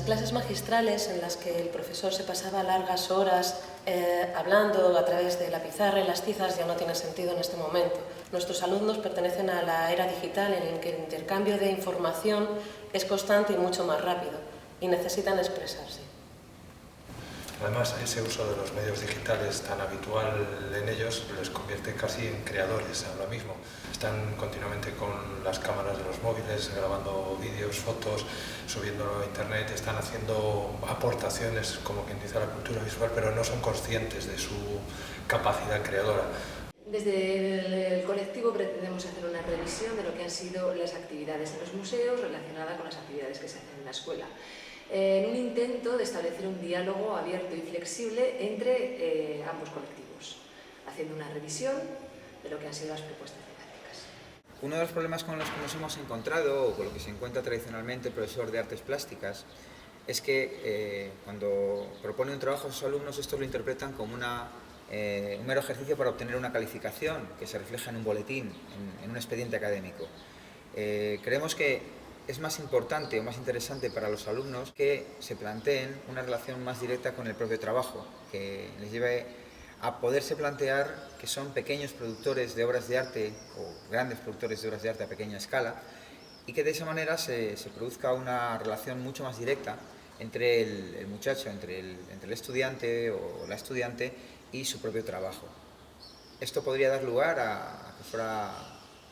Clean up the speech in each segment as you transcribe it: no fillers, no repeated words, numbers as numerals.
clases magistrales en las que el profesor se pasaba largas horas hablando a través de la pizarra y las tizas ya no tiene sentido en este momento. Nuestros alumnos pertenecen a la era digital en la que el intercambio de información es constante y mucho más rápido y necesitan expresarse. Además, ese uso de los medios digitales tan habitual en ellos les convierte casi en creadores ahora mismo. Están continuamente con las cámaras de los móviles, grabando vídeos, fotos, subiéndolo a internet, están haciendo aportaciones, como quien dice, a la cultura visual, pero no son conscientes de su capacidad creadora. Desde el colectivo pretendemos hacer una revisión de lo que han sido las actividades en los museos relacionadas con las actividades que se hacen en la escuela, en un intento de establecer un diálogo abierto y flexible entre ambos colectivos, haciendo una revisión de lo que han sido las propuestas didácticas. Uno de los problemas con los que nos hemos encontrado, o con lo que se encuentra tradicionalmente el profesor de artes plásticas, es que cuando propone un trabajo a sus alumnos, estos lo interpretan como un mero ejercicio para obtener una calificación que se refleja en un boletín, en un expediente académico. Creemos que es más importante o más interesante para los alumnos que se planteen una relación más directa con el propio trabajo, que les lleve a poderse plantear que son pequeños productores de obras de arte o grandes productores de obras de arte a pequeña escala, y que de esa manera se produzca una relación mucho más directa entre el muchacho, entre el estudiante o la estudiante y su propio trabajo. Esto podría dar lugar a que fuera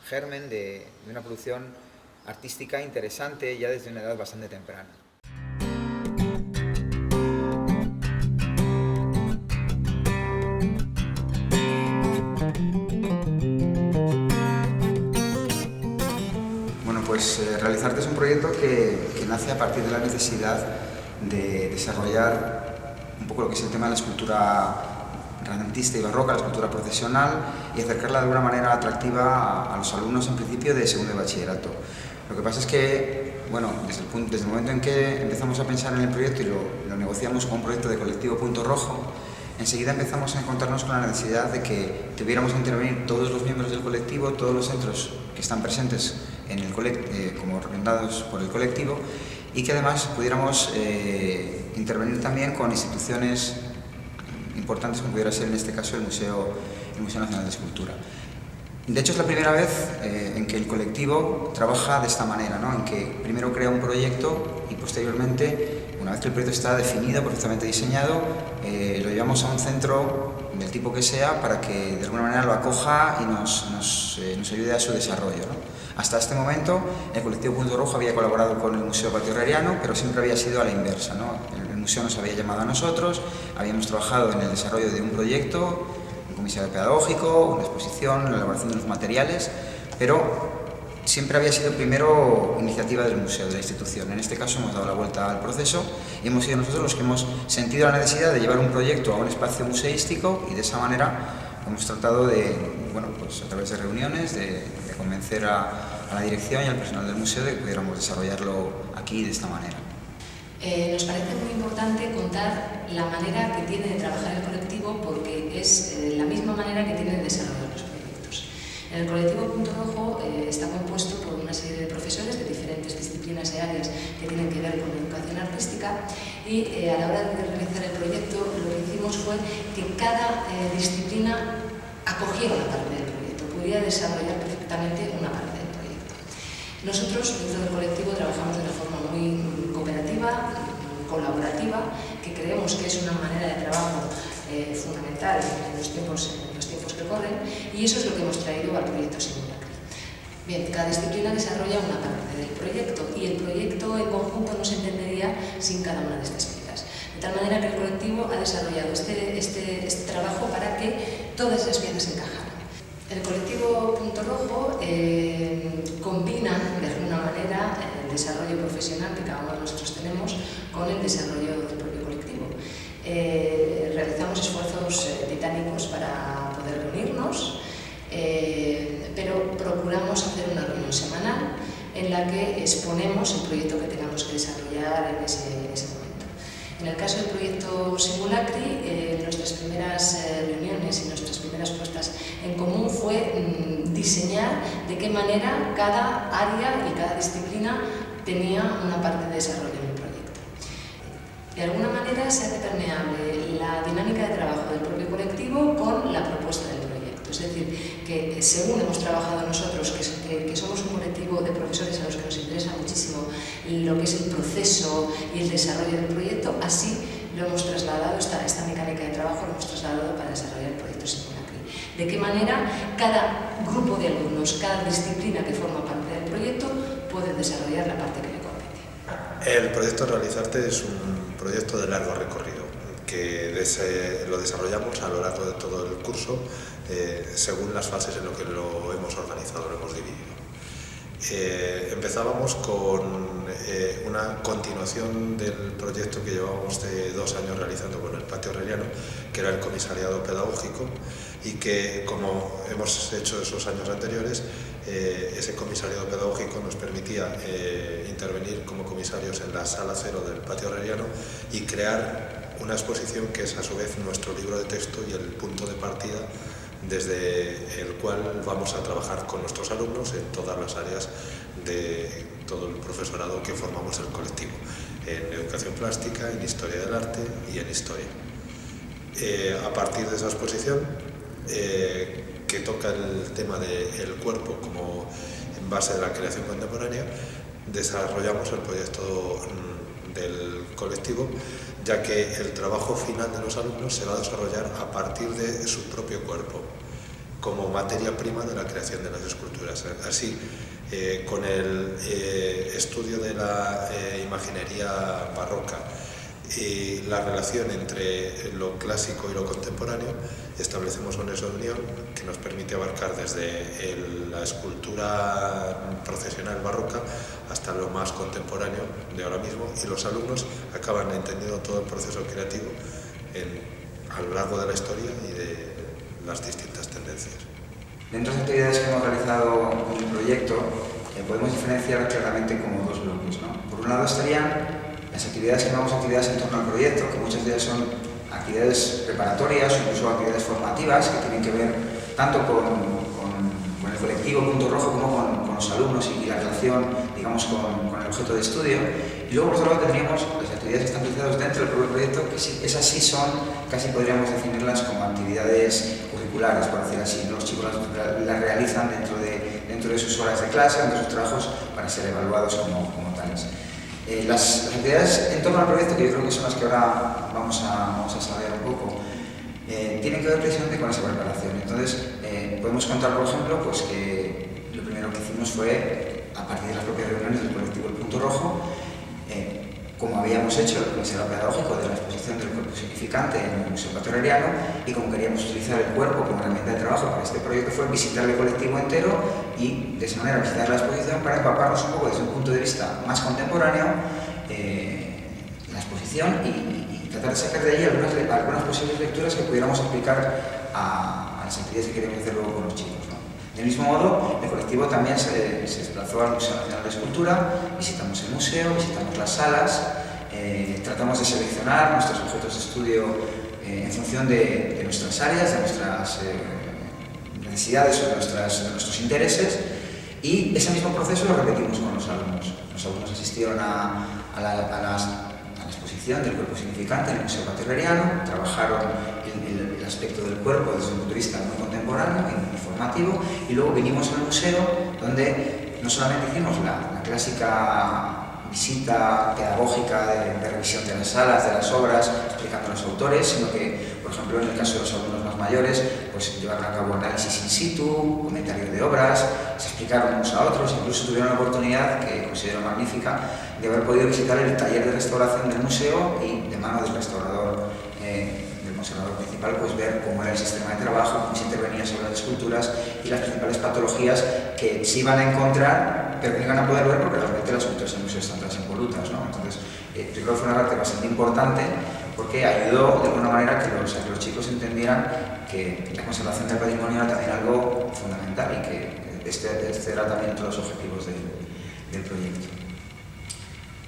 germen de una producción artística interesante ya desde una edad bastante temprana. Bueno, pues Realizarte es un proyecto que nace a partir de la necesidad de desarrollar un poco lo que es el tema de la escultura renacentista y barroca, la escultura procesional, y acercarla de alguna manera atractiva a los alumnos en principio de segundo de bachillerato. Lo que pasa es que, bueno, desde el momento en que empezamos a pensar en el proyecto y lo negociamos con un proyecto de Colectivo Punto Rojo, enseguida empezamos a encontrarnos con la necesidad de que tuviéramos que intervenir todos los miembros del colectivo, todos los centros que están presentes en el como recomendados por el colectivo, y que además pudiéramos intervenir también con instituciones importantes como pudiera ser en este caso el Museo Nacional de Escultura. De hecho, es la primera vez en que el colectivo trabaja de esta manera, ¿no? En que primero crea un proyecto y posteriormente, una vez que el proyecto está definido, perfectamente diseñado, lo llevamos a un centro del tipo que sea para que de alguna manera lo acoja y nos ayude a su desarrollo, ¿no? Hasta este momento, el colectivo Punto Rojo había colaborado con el Museo Patio Herreriano, pero siempre había sido a la inversa, ¿no? El museo nos había llamado a nosotros, habíamos trabajado en el desarrollo de un proyecto, un comisariado pedagógico, una exposición, la elaboración de los materiales, pero siempre había sido primero iniciativa del museo, de la institución. En este caso hemos dado la vuelta al proceso y hemos sido nosotros los que hemos sentido la necesidad de llevar un proyecto a un espacio museístico, y de esa manera hemos tratado de, bueno, pues a través de reuniones, de convencer a la dirección y al personal del museo de que pudiéramos desarrollarlo aquí de esta manera. Nos parece muy importante contar la manera que tiene de trabajar el colectivo, porque es la misma manera que tiene de desarrollar los proyectos. En el colectivo Punto Rojo está compuesto por una serie de profesores de diferentes disciplinas y áreas que tienen que ver con la educación artística, y a la hora de realizar el proyecto lo que hicimos fue que cada disciplina acogiera una parte del proyecto, pudiera desarrollar perfectamente una parte del proyecto. Nosotros dentro del colectivo trabajamos de una forma muy cooperativa, colaborativa, que creemos que es una manera de trabajo fundamental en los tiempos que corren, y eso es lo que hemos traído al proyecto Simulacri. Bien, cada disciplina desarrolla una parte del proyecto, y el proyecto en conjunto no se entendería sin cada una de estas piezas. De tal manera que el colectivo ha desarrollado este trabajo para que todas esas piezas encajaran. El colectivo Punto Rojo combina de alguna manera el desarrollo profesional que cada uno de nosotros tenemos con el desarrollo del propio colectivo. Realizamos esfuerzos titánicos para poder reunirnos, pero procuramos hacer una reunión semanal en la que exponemos el proyecto que tengamos que desarrollar en ese momento. En el caso del proyecto Simulacri, nuestras primeras reuniones y nuestras primeras puestas en común fue diseñar de qué manera cada área y cada disciplina tenía una parte de desarrollo en el proyecto. De alguna manera se hace permeable la dinámica de trabajo del propio colectivo con la propuesta del proyecto. Es decir, que según hemos trabajado nosotros, que somos un colectivo de profesores a los que nos interesa muchísimo lo que es el proceso y el desarrollo del proyecto, así lo hemos trasladado, esta mecánica de trabajo lo hemos trasladado para desarrollar el proyecto Simulacri. De qué manera cada grupo de alumnos, cada disciplina que forma parte del proyecto puede desarrollar la parte que le compete. El proyecto Realizarte es un proyecto de largo recorrido que lo desarrollamos a lo largo de todo el curso según las fases en lo que lo hemos organizado, lo hemos dividido. Empezábamos con una continuación del proyecto que llevábamos de 2 años realizando con el Patio Herreriano, que era el comisariado pedagógico, y que, como hemos hecho esos años anteriores, ese comisariado pedagógico nos permitía intervenir como comisarios en la sala 0 del Patio Herreriano y crear una exposición que es a su vez nuestro libro de texto y el punto de partida desde el cual vamos a trabajar con nuestros alumnos en todas las áreas de todo el profesorado que formamos el colectivo, en educación plástica, en historia del arte y en historia. A partir de esa exposición, que toca el tema del cuerpo como en base de la creación contemporánea, desarrollamos el proyecto del colectivo, ya que el trabajo final de los alumnos se va a desarrollar a partir de su propio cuerpo, como materia prima de la creación de las esculturas. Así, con el estudio de la imaginería barroca y la relación entre lo clásico y lo contemporáneo, establecemos una unión que nos permite abarcar desde la escultura procesional barroca hasta lo más contemporáneo de ahora mismo, y los alumnos acaban entendiendo todo el proceso creativo a lo largo de la historia y de las distintas tendencias. Dentro de las actividades que hemos realizado en el proyecto, podemos diferenciar claramente como 2 bloques, ¿no? Por un lado estarían las actividades que llamamos actividades en torno al proyecto, que muchas de ellas son actividades preparatorias o incluso actividades formativas que tienen que ver tanto con el colectivo Punto Rojo como con los alumnos y la relación, digamos, con el objeto de estudio. Y luego, por otro lado, tendríamos las actividades que están realizadas dentro del propio proyecto, que sí, esas sí son, casi podríamos definirlas como actividades curriculares, por decir así. Los chicos las realizan dentro de sus horas de clase, dentro de sus trabajos, para ser evaluados como tales. Las actividades en torno al proyecto, que yo creo que son las que ahora vamos a saber un poco, tienen que ver precisamente con esa preparación. Entonces, podemos contar, por ejemplo, pues que lo primero que hicimos fue, a partir de las propias reuniones del colectivo El Punto Rojo, como habíamos hecho el comisariado pedagógico de la exposición del cuerpo significante en el Museo Patio Herreriano, y como queríamos utilizar el cuerpo como herramienta de trabajo para este proyecto, fue visitar el colectivo entero y de esa manera visitar la exposición para empaparnos un poco desde un punto de vista más contemporáneo la exposición y tratar de sacar de allí algunas posibles lecturas que pudiéramos aplicar a las actividades que queremos hacer luego con los chicos, ¿no? Del mismo modo, el colectivo también se desplazó al Museo Nacional de Escultura, visitamos el museo, visitamos las salas, tratamos de seleccionar nuestros objetos de estudio en función de nuestras áreas, de nuestras necesidades o de nuestros intereses, y ese mismo proceso lo repetimos con los alumnos. Los alumnos asistieron a la exposición del cuerpo significante en el Museo Patio Herreriano, trabajaron el aspecto del cuerpo desde un punto de vista muy contemporáneo y formativo, y luego vinimos al museo, donde no solamente hicimos la clásica visita pedagógica de revisión de las salas, de las obras, explicando a los autores, sino que, por ejemplo, en el caso de los alumnos más mayores, pues llevaron a cabo análisis in situ, comentarios de obras, se explicaron unos a otros, incluso tuvieron la oportunidad, que considero magnífica, de haber podido visitar el taller de restauración del museo y, de mano del restaurador, del conservador principal, pues ver cómo era el sistema de trabajo, cómo se intervenía sobre las esculturas y las principales patologías que se iban a encontrar, pero que no iban a poder ver porque realmente las esculturas del museo están todas impolutas, ¿no? Entonces, yo creo que fue una parte bastante importante porque ayudó de alguna manera a que los chicos entendieran que la conservación del patrimonio era también algo fundamental y que este era también otro de los objetivos del proyecto.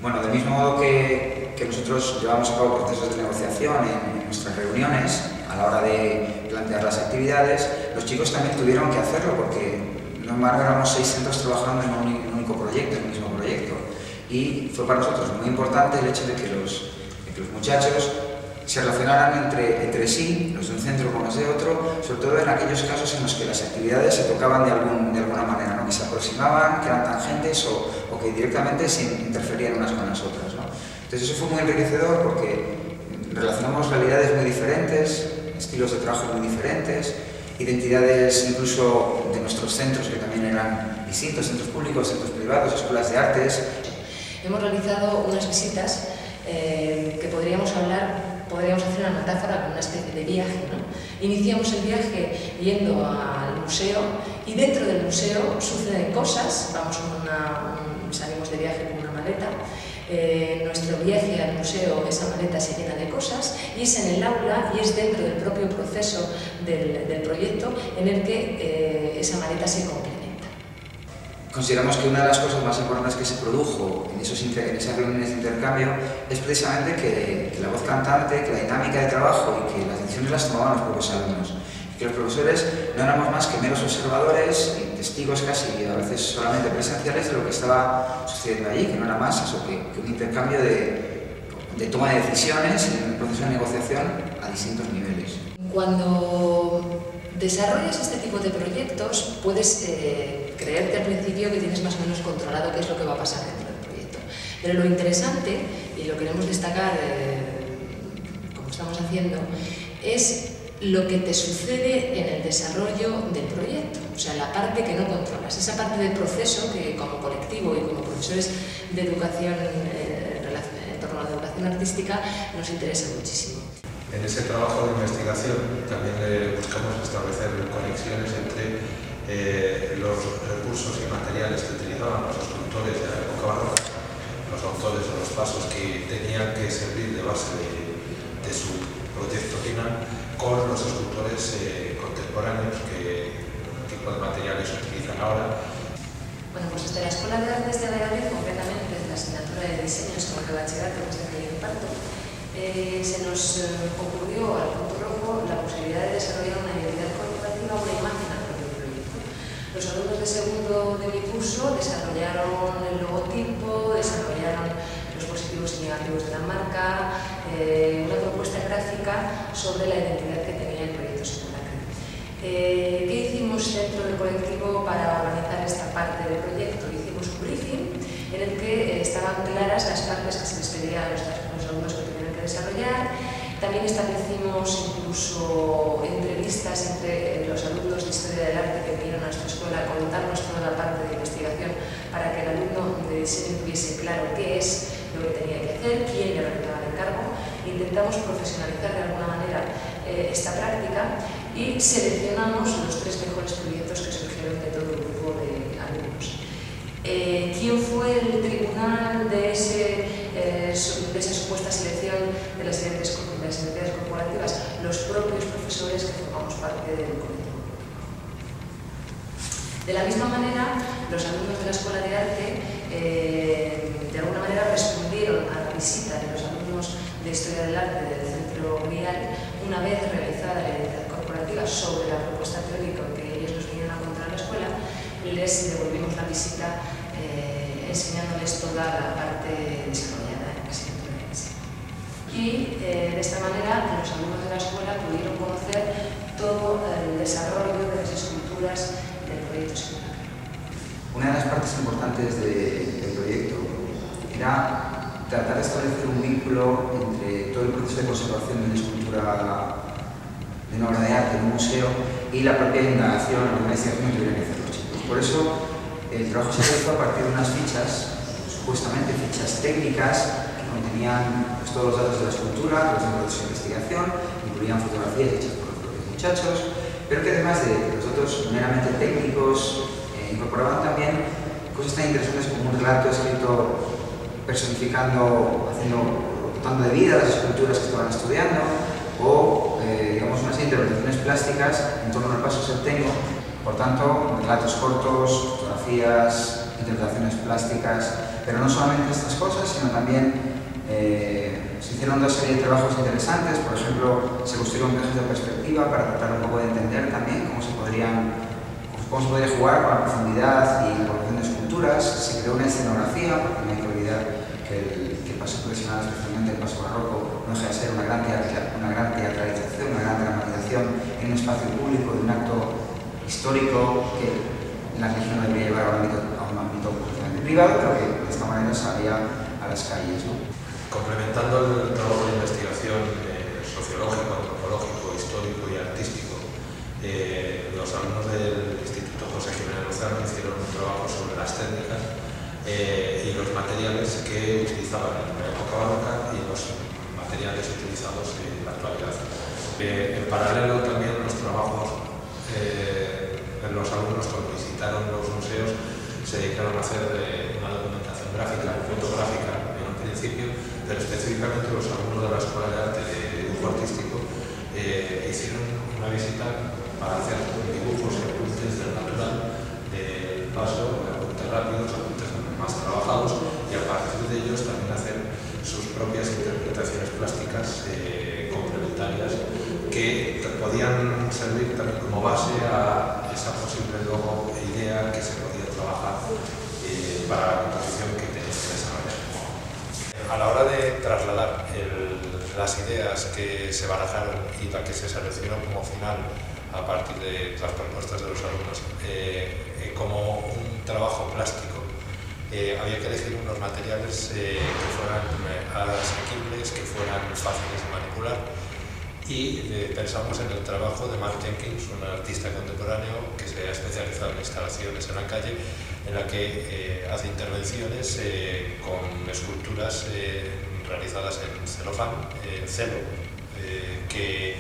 Bueno, del mismo modo que nosotros llevamos a cabo procesos de negociación en nuestras reuniones a la hora de plantear las actividades, los chicos también tuvieron que hacerlo porque no embargo éramos 6 centros trabajando en un único proyecto, en un mismo proyecto, y fue para nosotros muy importante el hecho de que que los muchachos se relacionaran entre sí, los de un centro con los de otro, sobre todo en aquellos casos en los que las actividades se tocaban de alguna manera, ¿no? Que se aproximaban, que eran tangentes o que directamente se interferían unas con las otras, ¿no? Entonces eso fue muy enriquecedor porque relacionamos realidades muy diferentes, estilos de trabajo muy diferentes, identidades incluso de nuestros centros que también eran distintos, centros públicos, centros privados, escuelas de artes. Hemos realizado unas visitas que podríamos hacer una metáfora con una especie de viaje, ¿no? Iniciamos el viaje yendo al museo y dentro del museo suceden cosas, salimos de viaje con una maleta, nuestro viaje al museo, esa maleta se llena de cosas y es en el aula y es dentro del propio proceso del proyecto en el que esa maleta se complementa. Consideramos que una de las cosas más importantes que se produjo en esas reuniones de intercambio es precisamente que la voz cantante, que la dinámica de trabajo y que las decisiones las tomaban los propios alumnos. Que los profesores no éramos más que meros observadores y testigos casi a veces solamente presenciales de lo que estaba sucediendo allí, que no era más eso que un intercambio de toma de decisiones en un proceso de negociación a distintos niveles. Cuando desarrollas este tipo de proyectos puedes creerte al principio que tienes más o menos controlado qué es lo que va a pasar dentro del proyecto. Pero lo interesante, y lo queremos destacar como estamos haciendo, es lo que te sucede en el desarrollo del proyecto, o sea, la parte que no controlas, esa parte del proceso que como colectivo y como profesores de educación en torno a la educación artística nos interesa muchísimo. En ese trabajo de investigación también buscamos establecer conexiones entre los recursos y materiales que utilizaban los escultores de la época barroca, los autores de los pasos que tenían que servir de base de su proyecto final, con los escultores contemporáneos, qué tipo de materiales utilizan ahora. Bueno, pues desde la Escuela de Artes de Valladolid, concretamente desde la asignatura de diseños como de bachillerato, que es el que yo imparto, se nos ocurrió al punto rojo la posibilidad de desarrollar una identidad corporativa, una imagen al propio proyecto. Los alumnos de segundo de mi curso desarrollaron el logotipo, desarrollaron los positivos y negativos de la marca, una propuesta gráfica sobre la identidad que tenía el proyecto secundario. ¿Qué hicimos dentro del colectivo para organizar esta parte del proyecto? Hicimos un briefing en el que estaban claras las partes que se les pedía a los alumnos que tenían que desarrollar. También establecimos incluso entrevistas entre los alumnos de Historia del Arte que vinieron a nuestra escuela a contarnos toda la parte de investigación para que el alumno de diseño tuviese claro qué es lo que tenía que hacer, quién le realizaba el encargo. Intentamos profesionalizar de alguna manera esta práctica y seleccionamos los 3 mejores proyectos que surgieron de todo el grupo de alumnos. ¿Quién fue el tribunal de esa supuesta selección de las identidades corporativas? Los propios profesores que formamos parte del colectivo. De la misma manera, los alumnos de la Escuela de Arte de alguna manera respondieron a la visita de los alumnos de Historia del Arte del Centro Grial una vez realizada la identidad corporativa sobre la propuesta teórica que ellos nos vinieron a contar a la escuela. Les devolvimos la visita enseñándoles toda la parte desarrollada en la asignatura de diseño. Y de esta manera los alumnos de la escuela pudieron conocer todo el desarrollo de las esculturas del proyecto secundario. Una de las partes importantes del proyecto era tratar de establecer un vínculo entre todo el proceso de conservación de una escultura, de una obra de arte, de un museo, y la propia indagación o la investigación que tuvieran que hacer los chicos. Por eso, el trabajo se realizó a partir de unas fichas, supuestamente fichas técnicas, que contenían pues, todos los datos de la escultura, los datos de investigación, incluían fotografías hechas por los propios muchachos, pero que además de los datos meramente técnicos, incorporaban también cosas tan interesantes como un relato escrito personificando, dotando de vida a las esculturas que estaban estudiando, o digamos unas interpretaciones plásticas en torno al paso septenio. Por tanto, relatos cortos, fotografías, interpretaciones plásticas, pero no solamente estas cosas, sino también se hicieron 2 series de trabajos interesantes. Por ejemplo, se construyeron cajas de perspectiva para tratar un poco de entender también cómo se podría jugar con la profundidad y la colocación de esculturas. Se creó una escenografía, porque no hay que olvidar que el paso profesional, especialmente el paso barroco, no deja de ser una gran teatralización, una gran dramatización en un espacio público de un acto histórico que la religión debería llevar a un ámbito privado, pero que de esta manera salía a las calles, ¿no? Complementando el trabajo de investigación sociológico, antropológico, histórico y artístico, los alumnos del Instituto José Jiménez Lozano hicieron un trabajo sobre las técnicas y los materiales que utilizaban en la época barroca y los materiales utilizados en la actualidad. En paralelo también los trabajos los alumnos, cuando visitaron los museos, se dedicaron a hacer una documentación gráfica, fotográfica en un principio, pero específicamente los alumnos de la Escuela de Arte de Dibujo Artístico hicieron una visita para hacer dibujos y apuntes del natural, del paso, apuntes rápidos, apuntes más trabajados, y a partir de ellos también hacer sus propias interpretaciones plásticas complementarias que podían servir también como base a esa posible luego idea que se podía trabajar para la composición que tenía que desarrollar. A la hora de trasladar las ideas que se barajaron y la que se seleccionó como final a partir de las propuestas de los alumnos como un trabajo plástico, había que elegir unos materiales que fueran asequibles, que fueran fáciles de manipular, y pensamos en el trabajo de Mark Jenkins, un artista contemporáneo que se ha especializado en instalaciones en la calle, en la que hace intervenciones con esculturas realizadas en celofán, en celo, que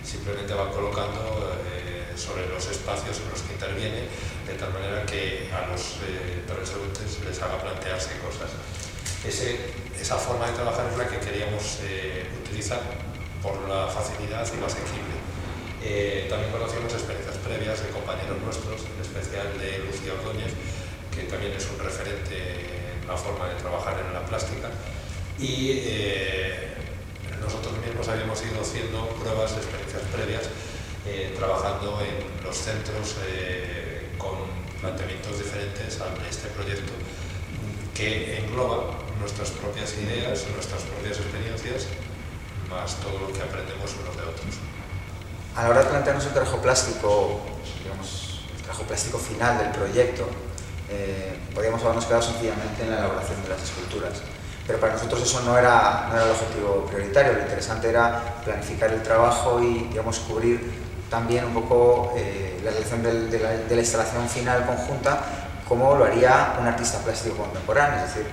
simplemente va colocando sobre los espacios en los que interviene, de tal manera que a los transeúntes les haga plantearse cosas. Esa forma de trabajar es la que queríamos utilizar por la facilidad y lo asequible. También conocimos experiencias previas de compañeros nuestros, en especial de Lucía Ordóñez, que también es un referente en la forma de trabajar en la plástica, y nosotros mismos habíamos ido haciendo pruebas de experiencias previas, trabajando en los centros con planteamientos diferentes a este proyecto, que engloba nuestras propias ideas, nuestras propias experiencias, más todo lo que aprendemos unos de otros. A la hora de plantearnos el trabajo plástico, digamos, el trabajo plástico final del proyecto, podríamos habernos quedado sencillamente en la elaboración de las esculturas. Pero para nosotros eso no era el objetivo prioritario. Lo interesante era planificar el trabajo y, digamos, cubrir también un poco la realización de la instalación final conjunta, como lo haría un artista plástico contemporáneo, es decir,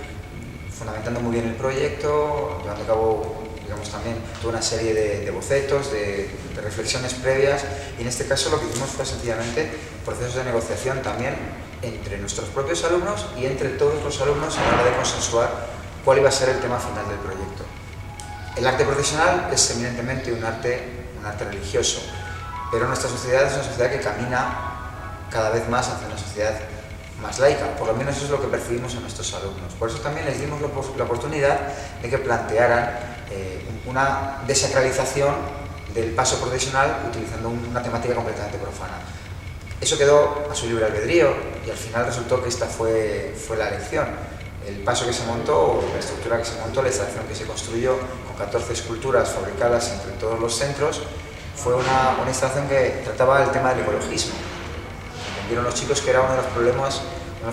fundamentando muy bien el proyecto, llevando a cabo, digamos, también toda una serie de bocetos, de reflexiones previas, y en este caso lo que hicimos fue sencillamente procesos de negociación también entre nuestros propios alumnos y entre todos los alumnos a la hora de consensuar cuál iba a ser el tema final del proyecto. El arte profesional es eminentemente un arte religioso, pero nuestra sociedad es una sociedad que camina cada vez más hacia una sociedad más laica, por lo menos eso es lo que percibimos en nuestros alumnos. Por eso también les dimos la oportunidad de que plantearan una desacralización del paso profesional utilizando una temática completamente profana. Eso quedó a su libre albedrío y al final resultó que esta fue la elección. El paso que se montó, la estructura que se montó, la instalación que se construyó con 14 esculturas fabricadas entre todos los centros, fue una instalación que trataba el tema del ecologismo. Entendieron los chicos que era uno de los problemas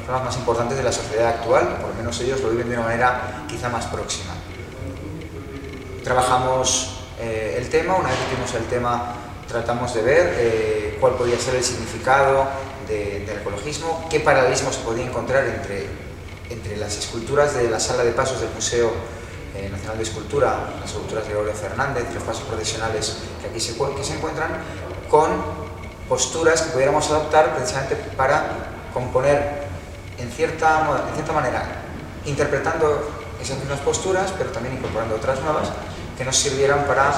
más importantes de la sociedad actual, por lo menos ellos lo viven de una manera quizá más próxima. Trabajamos el tema, una vez que tuvimos el tema tratamos de ver cuál podía ser el significado del ecologismo, qué paralelismo se podía encontrar entre las esculturas de la sala de pasos del Museo Nacional de Escultura, las esculturas de Gregorio Fernández y los pasos procesionales que aquí se encuentran, con posturas que pudiéramos adoptar precisamente para componer en cierta manera, interpretando esas mismas posturas, pero también incorporando otras nuevas que nos sirvieran para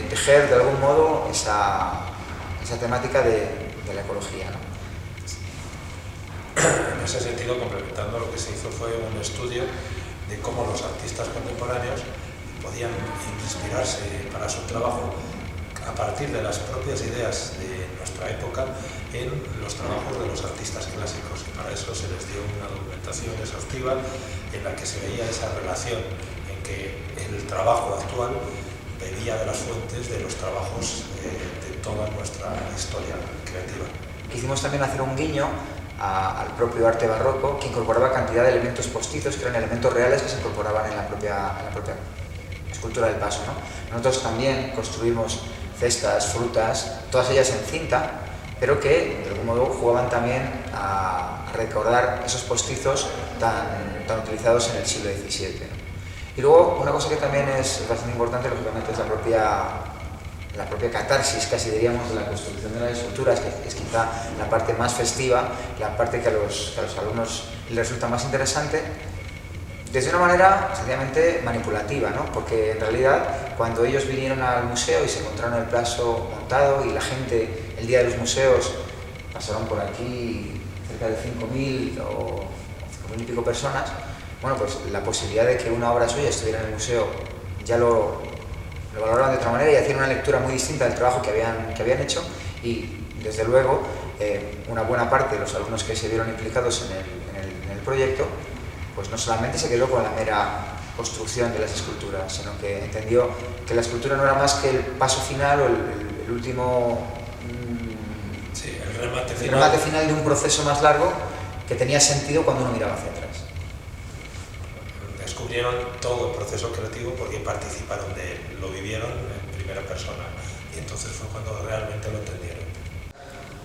tejer de algún modo esa temática de la ecología, ¿no? En ese sentido, complementando, lo que se hizo fue un estudio de cómo los artistas contemporáneos podían inspirarse para su trabajo a partir de las propias ideas de nuestra época en los trabajos de los artistas clásicos. Y para para eso se les dio una documentación exhaustiva en la que se veía esa relación en que el trabajo actual bebía de las fuentes de los trabajos de toda nuestra historia creativa. Quisimos también hacer un guiño al propio arte barroco, que incorporaba cantidad de elementos postizos, que eran elementos reales que se incorporaban en la propia escultura del paso, ¿no? Nosotros también construimos cestas, frutas, todas ellas en cinta, pero que de algún modo jugaban también a recordar esos postizos tan utilizados en el siglo XVII, ¿no? Y luego una cosa que también es bastante importante, lógicamente, es la propia catarsis, casi diríamos, de la construcción de las esculturas, que es quizá la parte más festiva, la parte que a los alumnos les resulta más interesante, desde una manera sencillamente manipulativa, ¿no? Porque en realidad cuando ellos vinieron al museo y se encontraron el plazo montado y la gente el día de los museos pasaron por aquí cerca de 5.000 o 5.000 y pico personas, bueno, pues la posibilidad de que una obra suya estuviera en el museo ya lo valoraban de otra manera y hacían una lectura muy distinta del trabajo que habían hecho, y desde luego una buena parte de los alumnos que se vieron implicados en el proyecto pues no solamente se quedó con la mera construcción de las esculturas, sino que entendió que la escultura no era más que el paso final o el último el remate final de un proceso más largo que tenía sentido cuando uno miraba hacia atrás. Descubrieron todo el proceso creativo porque participaron de él, lo vivieron en primera persona, y entonces fue cuando realmente lo entendieron.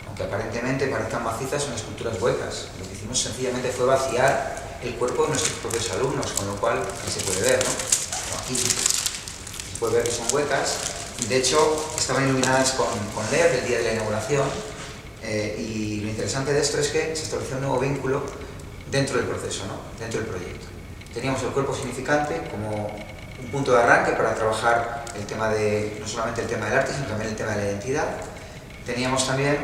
Aunque aparentemente parezcan macizas, son esculturas huecas. Lo que hicimos sencillamente fue vaciar el cuerpo de nuestros propios alumnos, con lo cual aquí se puede ver, ¿no? Aquí se puede ver que son huecas. De hecho, estaban iluminadas con LED el día de la inauguración, y lo interesante de esto es que se estableció un nuevo vínculo dentro del proceso, ¿no? Dentro del proyecto. Teníamos el cuerpo significante como un punto de arranque para trabajar el tema no solamente el tema del arte, sino también el tema de la identidad. Teníamos también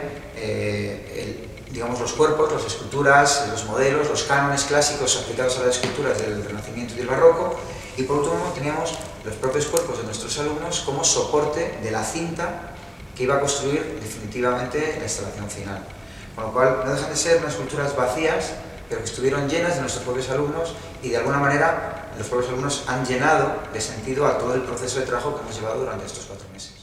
digamos, los cuerpos, las esculturas, los modelos, los cánones clásicos aplicados a las esculturas del Renacimiento y del Barroco, y por último teníamos los propios cuerpos de nuestros alumnos como soporte de la cinta que iba a construir definitivamente la instalación final. Con lo cual no dejan de ser unas esculturas vacías, pero que estuvieron llenas de nuestros propios alumnos, y de alguna manera los propios alumnos han llenado de sentido a todo el proceso de trabajo que hemos llevado durante estos 4 meses.